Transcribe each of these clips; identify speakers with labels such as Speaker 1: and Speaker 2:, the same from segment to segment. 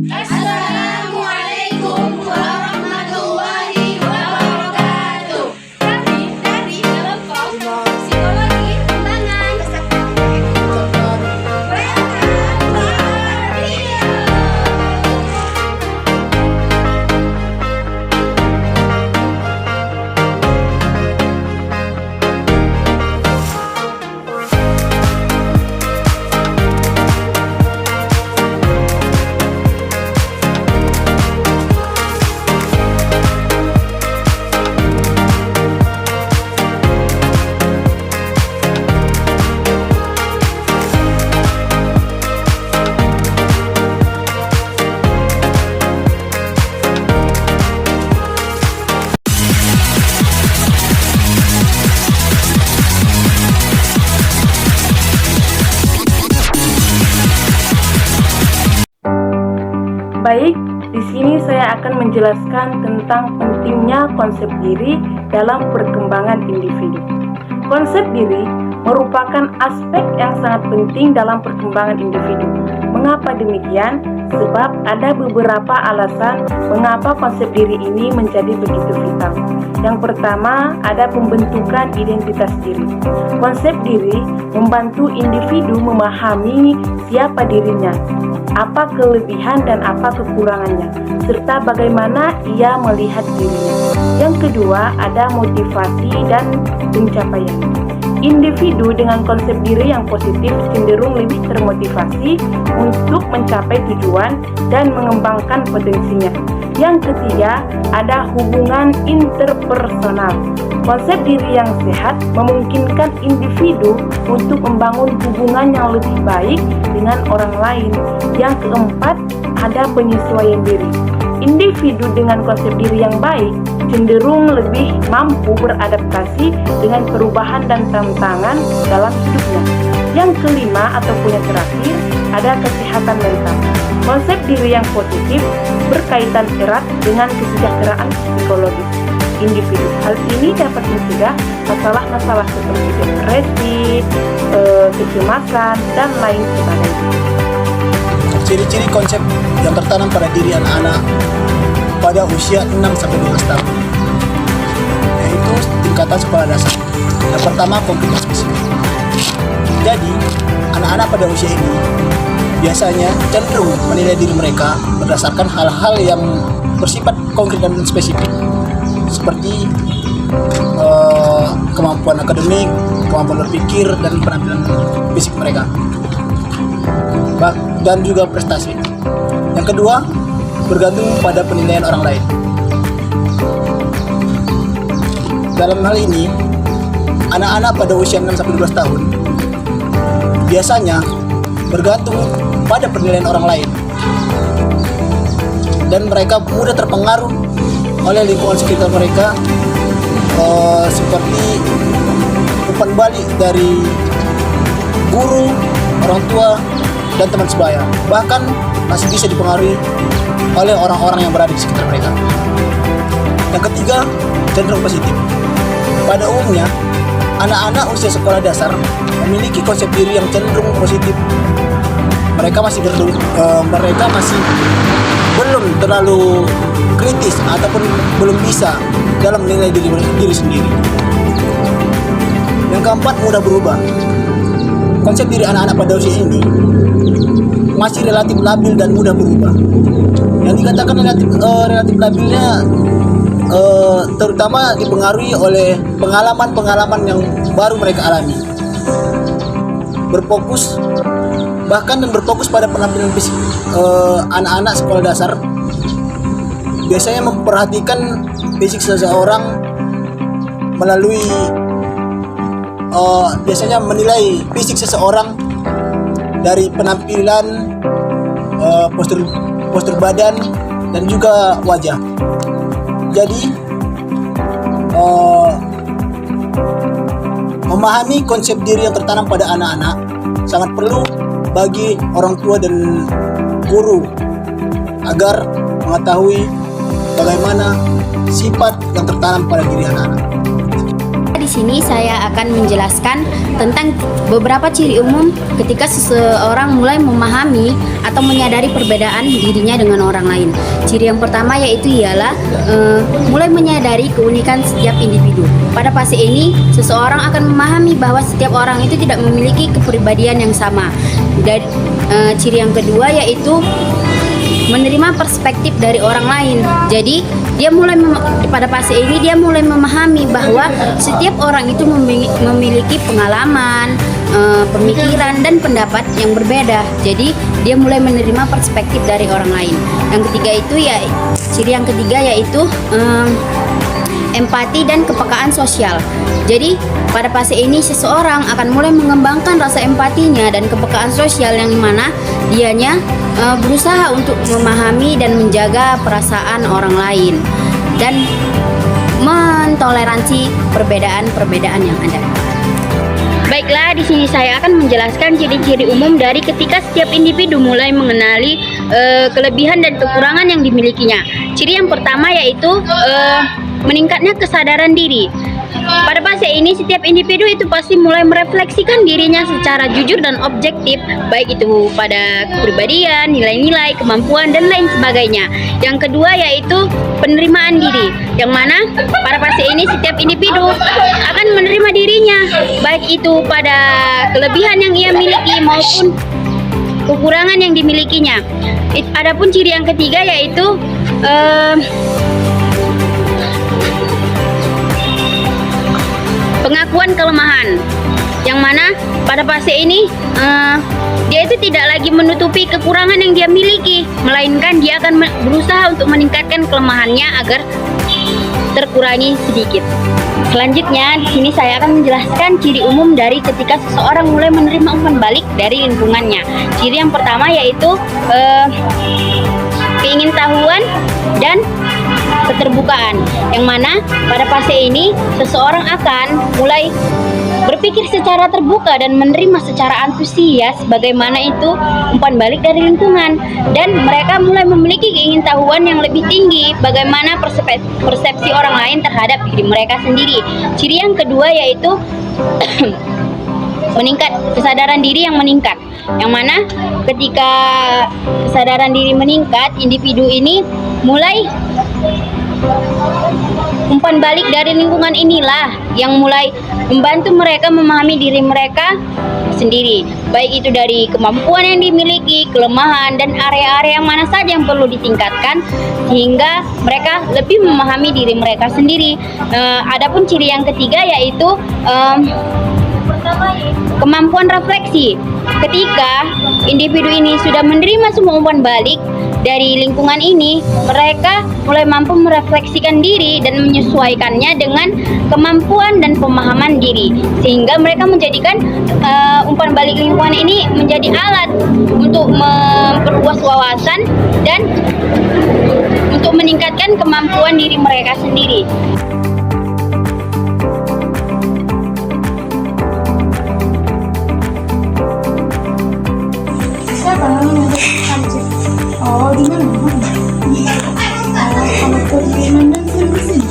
Speaker 1: Assalamualaikum warahmatullahi wabarakatuh. Kami dari kelompok psikologi kembangan
Speaker 2: Baik, di sini saya akan menjelaskan tentang pentingnya konsep diri dalam perkembangan individu. Konsep diri merupakan aspek yang sangat penting dalam perkembangan individu. Mengapa demikian? Sebab ada beberapa alasan mengapa konsep diri ini menjadi begitu vital. Yang pertama, ada pembentukan identitas diri. Konsep diri membantu individu memahami siapa dirinya, apa kelebihan dan apa kekurangannya, serta bagaimana ia melihat dirinya. Yang kedua, ada motivasi dan pencapaian. Individu dengan konsep diri yang positif cenderung lebih termotivasi untuk mencapai tujuan dan mengembangkan potensinya. Yang ketiga, ada hubungan interpersonal. Konsep diri yang sehat memungkinkan individu untuk membangun hubungan yang lebih baik dengan orang lain. Yang keempat, ada penyesuaian diri. Individu dengan konsep diri yang baik cenderung lebih mampu beradaptasi dengan perubahan dan tantangan dalam hidupnya. Yang kelima ataupun yang terakhir, ada kesehatan mental. Konsep diri yang positif berkaitan erat dengan kesejahteraan psikologis individu. Hal ini dapat mencegah masalah-masalah seperti depresi, kecemasan, dan lain sebagainya.
Speaker 3: Ciri-ciri konsep yang tertanam pada diri anak-anak pada usia 6-12 tahun, yaitu tingkatan sekolah dasar. Yang pertama, komputer spesifik. Jadi, anak-anak pada usia ini biasanya cenderung menilai diri mereka berdasarkan hal-hal yang bersifat konkret dan spesifik, seperti kemampuan akademik, kemampuan berpikir, dan penampilan fisik mereka, dan juga prestasi. Yang kedua, bergantung pada penilaian orang lain. Dalam hal ini, anak-anak pada usia 6-12 tahun biasanya bergantung pada penilaian orang lain, dan mereka mudah terpengaruh oleh lingkungan sekitar mereka, seperti umpan balik dari guru, orang tua, dan teman sebaya. Bahkan masih bisa dipengaruhi oleh orang-orang yang berada di sekitar mereka. Yang ketiga, cenderung positif. Pada umumnya, anak-anak usia sekolah dasar memiliki konsep diri yang cenderung positif. Mereka masih belum terlalu kritis ataupun belum bisa dalam menilai diri sendiri. Yang keempat, mudah berubah. Konsep diri anak-anak pada usia ini masih relatif labil dan mudah berubah. Yang dikatakan relatif labilnya terutama dipengaruhi oleh pengalaman-pengalaman yang baru mereka alami. Berfokus pada penampilan fisik anak-anak sekolah dasar, biasanya memperhatikan fisik seseorang melalui biasanya menilai fisik seseorang dari penampilan, postur badan, dan juga wajah. Jadi memahami konsep diri yang tertanam pada anak-anak sangat perlu bagi orang tua dan guru agar mengetahui bagaimana sifat yang tertanam pada diri anak-anak.
Speaker 1: Di sini saya akan menjelaskan tentang beberapa ciri umum ketika seseorang mulai memahami atau menyadari perbedaan dirinya dengan orang lain. Ciri yang pertama yaitu ialah mulai menyadari keunikan setiap individu. Pada fase ini, seseorang akan memahami bahwa setiap orang itu tidak memiliki kepribadian yang sama. Dan ciri yang kedua yaitu menerima perspektif dari orang lain. Jadi dia mulai pada fase ini dia mulai memahami bahwa setiap orang itu memiliki pengalaman, pemikiran dan pendapat yang berbeda. Jadi dia mulai menerima perspektif dari orang lain. Yang ketiga itu ya ciri yang ketiga yaitu empati dan kepekaan sosial. Jadi pada fase ini seseorang akan mulai mengembangkan rasa empatinya dan kepekaan sosial yang mana dianya berusaha untuk memahami dan menjaga perasaan orang lain dan mentoleransi perbedaan-perbedaan yang ada. Baiklah, di sini saya akan menjelaskan ciri-ciri umum dari ketika setiap individu mulai mengenali kelebihan dan kekurangan yang dimilikinya. Ciri yang pertama yaitu meningkatnya kesadaran diri. Pada fase ini setiap individu itu pasti mulai merefleksikan dirinya secara jujur dan objektif, baik itu pada kepribadian, nilai-nilai, kemampuan dan lain sebagainya. Yang kedua yaitu penerimaan diri, yang mana pada fase ini setiap individu akan menerima dirinya, baik itu pada kelebihan yang ia miliki maupun kekurangan yang dimilikinya. Adapun ciri yang ketiga yaitu pengakuan kelemahan, yang mana pada fase ini dia itu tidak lagi menutupi kekurangan yang dia miliki, melainkan dia akan berusaha untuk meningkatkan kelemahannya agar terkurangi sedikit. Selanjutnya di sini saya akan menjelaskan ciri umum dari ketika seseorang mulai menerima umpan balik dari lingkungannya. Ciri yang pertama yaitu keingintahuan dan keterbukaan, yang mana pada fase ini seseorang akan mulai berpikir secara terbuka dan menerima secara antusias bagaimana itu umpan balik dari lingkungan, dan mereka mulai memiliki keingintahuan yang lebih tinggi bagaimana persepsi orang lain terhadap diri mereka sendiri. Ciri yang kedua yaitu kesadaran diri yang meningkat, yang mana ketika kesadaran diri meningkat, individu ini mulai umpan balik dari lingkungan inilah yang mulai membantu mereka memahami diri mereka sendiri, baik itu dari kemampuan yang dimiliki, kelemahan, dan area-area yang mana saja yang perlu ditingkatkan sehingga mereka lebih memahami diri mereka sendiri. Adapun ciri yang ketiga yaitu kemampuan refleksi. Ketika individu ini sudah menerima semua umpan balik dari lingkungan ini, mereka mulai mampu merefleksikan diri dan menyesuaikannya dengan kemampuan dan pemahaman diri, sehingga mereka menjadikan umpan balik lingkungan ini menjadi alat untuk memperluas wawasan dan untuk meningkatkan kemampuan diri mereka sendiri.
Speaker 4: Oh, di mana? Kalau permainan dan sini.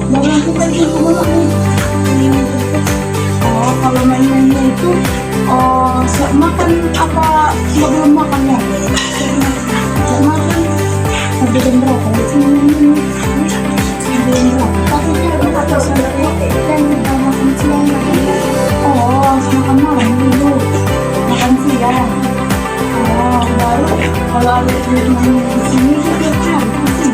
Speaker 4: Jangan kita di rumah nih. Oh, kalau mainannya itu, siap makan apa belum makan ya? Siap makan. Sampai jam berapa? Jam berapa? Tapi dia berkata sampai kan kita makan siang. Oh, makan malam dulu. Makan siang. Oh, baru kalau ada teman-teman di sini kita cari sih.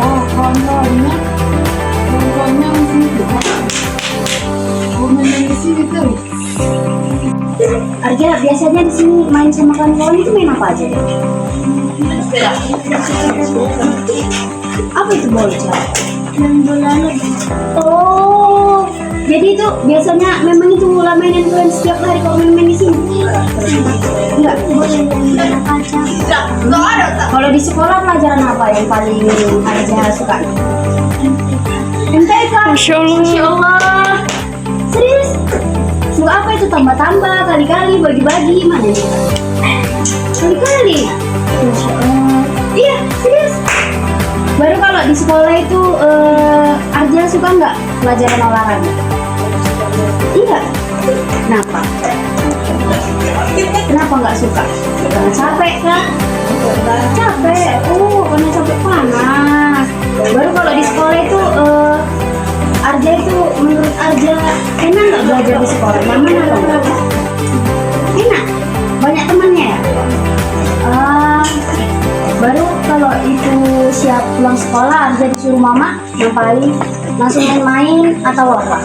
Speaker 4: Oh, kawan-kawannya di sini tuh. Main di sini tuh.
Speaker 1: Arja, biasanya di sini main sama kawan-kawan itu main apa aja deh? Apa itu bocah?
Speaker 4: Main bola lagi.
Speaker 1: Oh, jadi itu biasanya memang itu bola mainan kalian setiap hari kalau main di sini? Enggak,
Speaker 4: Bola kaca.
Speaker 1: Kalau di sekolah pelajaran apa yang paling Arja suka? MTK.
Speaker 2: Masya Allah.
Speaker 1: Masya Allah. Serius? Suka apa itu? Tambah-tambah, kali-kali, bagi-bagi, mana nih? Kali-kali. Masya Allah. Iya, serius. Baru kalau di sekolah itu Arja suka nggak pelajaran olahraga? Iya. Kenapa? Kenapa nggak suka? Karena capek kan? Capek. Oh, karena capek panas. Baru kalau di sekolah itu Arja itu menurut Arja enak nggak belajar di sekolah? Nyaman atau enggak? Enak. Banyak temannya ya? Baru kalau itu siap pulang sekolah Arja disuruh mama ngapain? Langsung main-main atau apa?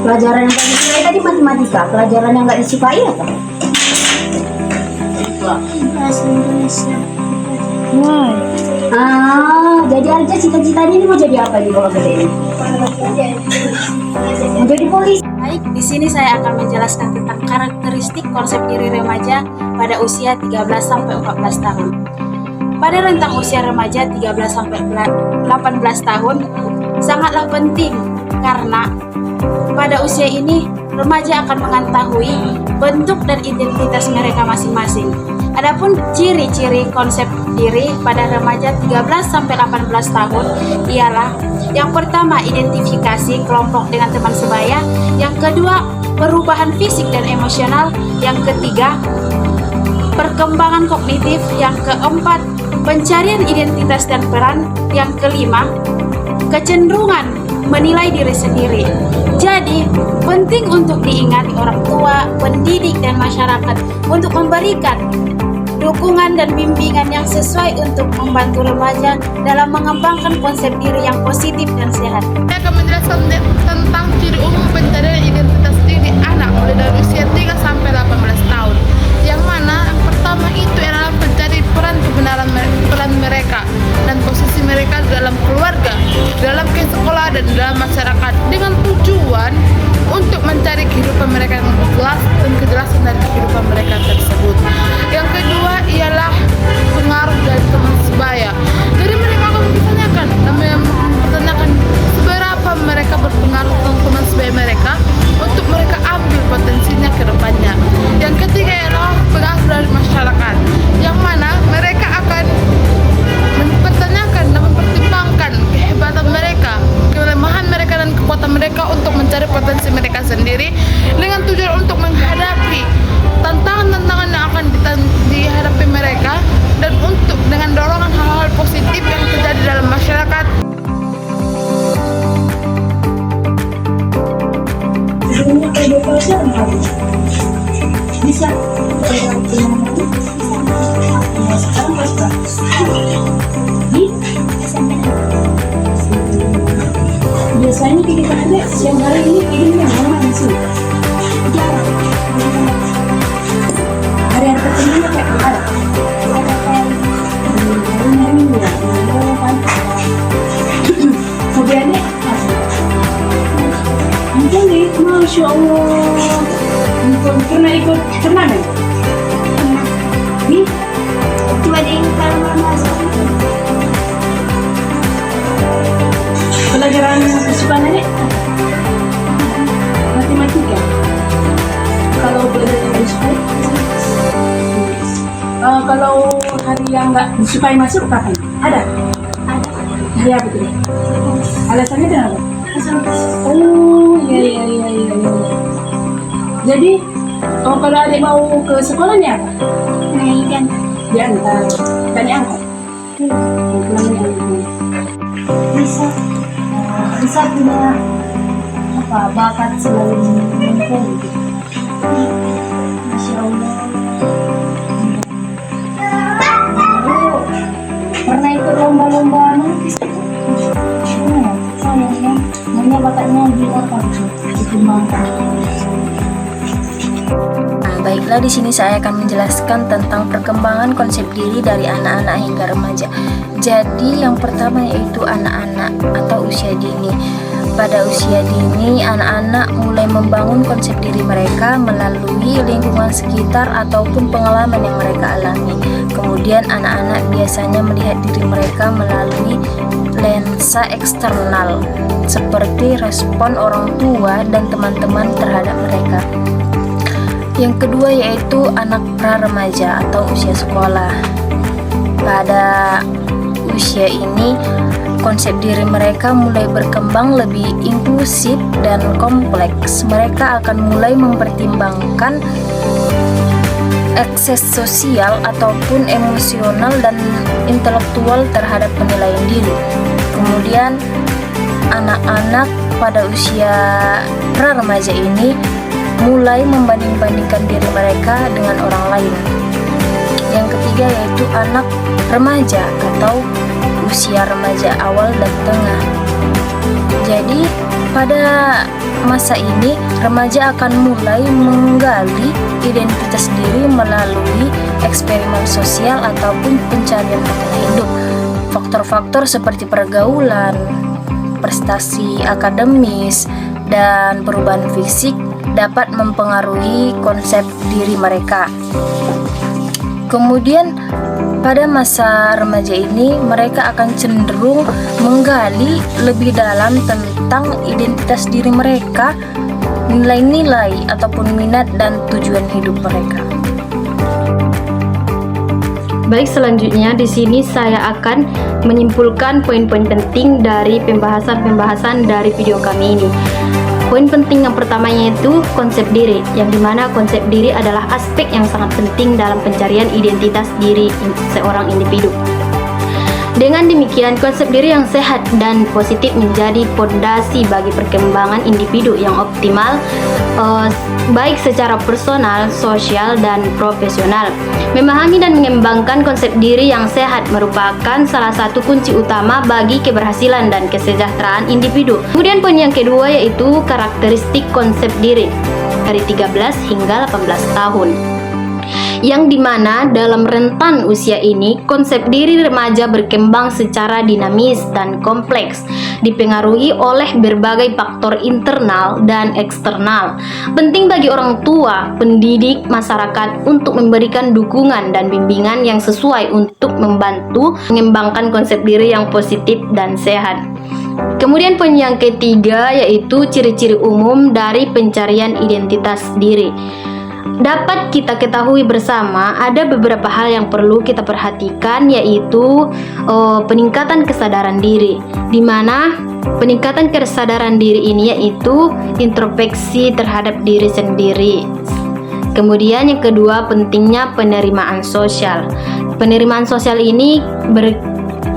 Speaker 1: Pelajaran yang tadi disukai tadi matematika. Pelajaran yang nggak disukai apa?
Speaker 4: Bahasa Indonesia.
Speaker 1: Wah. Jadi Arja cita-citanya ini mau jadi apa nih kalau gede ini? Mau jadi polisi. Baik, di sini saya akan menjelaskan tentang karakteristik konsep diri remaja pada usia 13 sampai 14 tahun. Pada rentang usia remaja 13 sampai 18 tahun sangatlah penting karena pada usia ini remaja akan mengetahui bentuk dan identitas mereka masing-masing. Adapun ciri-ciri konsep diri pada remaja 13 sampai 18 tahun ialah yang pertama identifikasi kelompok dengan teman sebaya, yang kedua perubahan fisik dan emosional, yang ketiga perkembangan kognitif, yang keempat pencarian identitas dan peran, yang kelima kecenderungan menilai diri sendiri. Jadi penting untuk diingati orang tua, pendidik dan masyarakat untuk memberikan dukungan dan bimbingan yang sesuai untuk membantu remaja dalam mengembangkan konsep diri yang positif dan sehat.
Speaker 5: Saya akan menjelaskan tentang ciri umum pencarian identitas diri anak mulai dari usia 3 sampai 18 tahun. Yang mana yang pertama itu adalah mencari peran mereka dan posisi mereka dalam keluarga, dalam sekolah dan dalam masyarakat dengan tujuan untuk mencari kehidupan mereka yang jelas dan kejelasan dari kehidupan mereka tersebut. Yang kedua ialah pengaruh dari teman sebaya. Jadi mereka akan mempertanyakan seberapa mereka berpengaruh tentang teman sebaya mereka untuk mereka ambil potensinya ke depannya. Yang ketiga ialah pengaruh dari masyarakat, yang mana mereka akan mempertanyakan dan mempertimbangkan kehebatan mereka, kelemahan mereka dan kekuatan mereka untuk mencari potensi mereka sendiri dengan tujuan untuk menghadapi tantangan-tantangan yang akan dihadapi mereka dan untuk dengan dorongan hal-hal positif yang terjadi dalam masyarakat.
Speaker 4: Sebelumnya kayak pelajaran kamu bisa sekarang kelas berapa? Biasanya kita ada siang hari ini tidurnya mana di sini? Hari tertentunya kayak ada. Kemudiannya mungkin nih, Masya Allah, pernah ikut turnamen? Nih, cuma diingat masuk. Pelajaran kesukaan adik? Matematika. Kalau pelajaran yang disukai? Kalau hari yang nggak disukai masuk kapan? Ada? Ada. Hari apa tuh? Alasannya kenapa? Oh, iya. Jadi, kalau adik mau ke sekolahnya apa?
Speaker 1: Naik
Speaker 4: Diantar. Dan diangkat? Pulangnya
Speaker 1: bisa punya bakat selain mempelai. Masya Allah. Pernah ikut lomba-lomba melukis? Sayangnya, namanya bakatnya dikembangkan. Baiklah, di sini saya akan menjelaskan tentang perkembangan konsep diri dari anak-anak hingga remaja. Jadi yang pertama yaitu anak-anak atau usia dini. Pada usia dini, anak-anak mulai membangun konsep diri mereka melalui lingkungan sekitar ataupun pengalaman yang mereka alami. Kemudian anak-anak biasanya melihat diri mereka melalui lensa eksternal, seperti respon orang tua dan teman-teman terhadap mereka.
Speaker 6: Yang kedua yaitu anak pra-remaja atau usia sekolah. Pada usia ini, konsep diri mereka mulai berkembang lebih inklusif dan kompleks. Mereka akan mulai mempertimbangkan akses sosial ataupun emosional dan intelektual terhadap penilaian diri. Kemudian anak-anak pada usia pra-remaja ini mulai membanding-bandingkan diri mereka dengan orang lain. Yang ketiga yaitu anak remaja atau usia remaja awal dan tengah. Jadi pada masa ini remaja akan mulai menggali identitas diri melalui eksperimen sosial ataupun pencarian makna hidup. Faktor-faktor seperti pergaulan, prestasi akademis, dan perubahan fisik dapat mempengaruhi konsep diri mereka. Kemudian pada masa remaja ini mereka akan cenderung menggali lebih dalam tentang identitas diri mereka, nilai-nilai ataupun minat dan tujuan hidup mereka.
Speaker 1: Baik, selanjutnya di sini saya akan menyimpulkan poin-poin penting dari pembahasan dari video kami ini. Poin penting yang pertama yaitu konsep diri, yang dimana konsep diri adalah aspek yang sangat penting dalam pencarian identitas diri seorang individu. Dengan demikian, konsep diri yang sehat dan positif menjadi fondasi bagi perkembangan individu yang optimal, baik secara personal, sosial, dan profesional. Memahami dan mengembangkan konsep diri yang sehat merupakan salah satu kunci utama bagi keberhasilan dan kesejahteraan individu. Kemudian poin yang kedua yaitu karakteristik konsep diri dari 13 hingga 18 tahun. Yang dimana dalam rentan usia ini konsep diri remaja berkembang secara dinamis dan kompleks, dipengaruhi oleh berbagai faktor internal dan eksternal. Penting bagi orang tua, pendidik, masyarakat untuk memberikan dukungan dan bimbingan yang sesuai untuk membantu mengembangkan konsep diri yang positif dan sehat. Kemudian poin yang ketiga yaitu ciri-ciri umum dari pencarian identitas diri. Dapat kita ketahui bersama ada beberapa hal yang perlu kita perhatikan, yaitu peningkatan kesadaran diri, di mana peningkatan kesadaran diri ini yaitu introspeksi terhadap diri sendiri. Kemudian yang kedua, pentingnya penerimaan sosial. Penerimaan sosial ini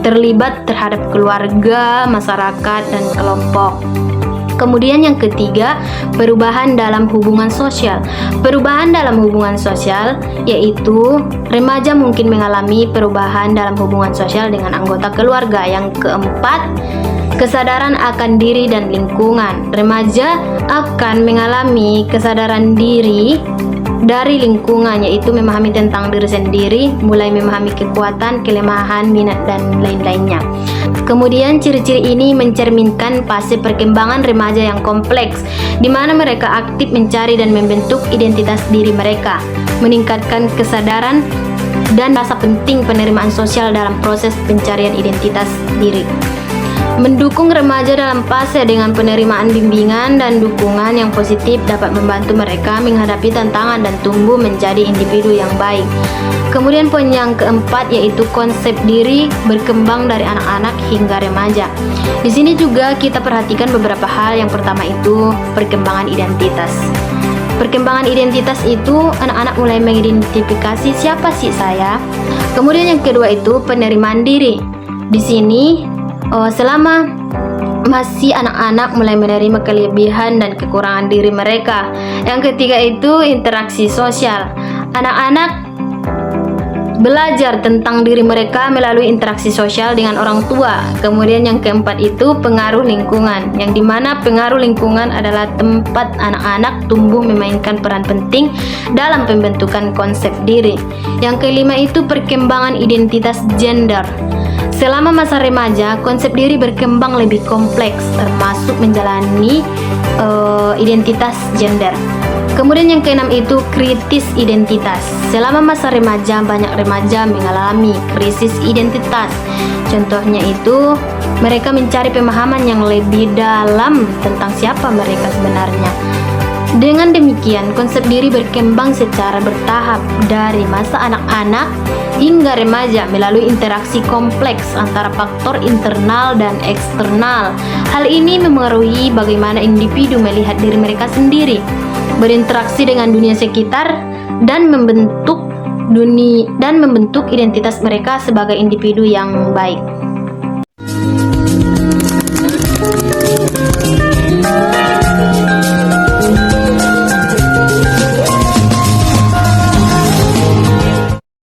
Speaker 1: terlibat terhadap keluarga, masyarakat, dan kelompok. Kemudian yang ketiga, perubahan dalam hubungan sosial. Perubahan dalam hubungan sosial yaitu remaja mungkin mengalami perubahan dalam hubungan sosial dengan anggota keluarga. Yang keempat, kesadaran akan diri dan lingkungan. Remaja akan mengalami kesadaran diri dari lingkungan, yaitu memahami tentang diri sendiri, mulai memahami kekuatan, kelemahan, minat, dan lain-lainnya. Kemudian ciri-ciri ini mencerminkan fase perkembangan remaja yang kompleks, di mana mereka aktif mencari dan membentuk identitas diri mereka, meningkatkan kesadaran dan rasa penting penerimaan sosial dalam proses pencarian identitas diri. Mendukung remaja dalam fase dengan penerimaan bimbingan dan dukungan yang positif dapat membantu mereka menghadapi tantangan dan tumbuh menjadi individu yang baik. Kemudian poin yang keempat yaitu konsep diri berkembang dari anak-anak hingga remaja. Di sini juga kita perhatikan beberapa hal. Yang pertama itu perkembangan identitas. Perkembangan identitas itu anak-anak mulai mengidentifikasi siapa sih saya. Kemudian yang kedua itu penerimaan diri. Di sini selama masih anak-anak mulai menerima kelebihan dan kekurangan diri mereka. Yang ketiga itu interaksi sosial. Anak-anak belajar tentang diri mereka melalui interaksi sosial dengan orang tua. Kemudian yang keempat itu pengaruh lingkungan, yang dimana pengaruh lingkungan adalah tempat anak-anak tumbuh memainkan peran penting dalam pembentukan konsep diri. Yang kelima itu perkembangan identitas gender. Selama masa remaja, konsep diri berkembang lebih kompleks, termasuk menjalani identitas gender. Kemudian yang keenam itu kritis identitas. Selama masa remaja, banyak remaja mengalami krisis identitas. Contohnya itu, mereka mencari pemahaman yang lebih dalam tentang siapa mereka sebenarnya.
Speaker 7: Dengan demikian, konsep diri berkembang secara bertahap dari masa anak-anak hingga remaja melalui interaksi kompleks antara faktor internal dan eksternal. Hal ini memengaruhi bagaimana individu melihat diri mereka sendiri, berinteraksi dengan dunia sekitar, dan membentuk identitas mereka sebagai individu yang baik.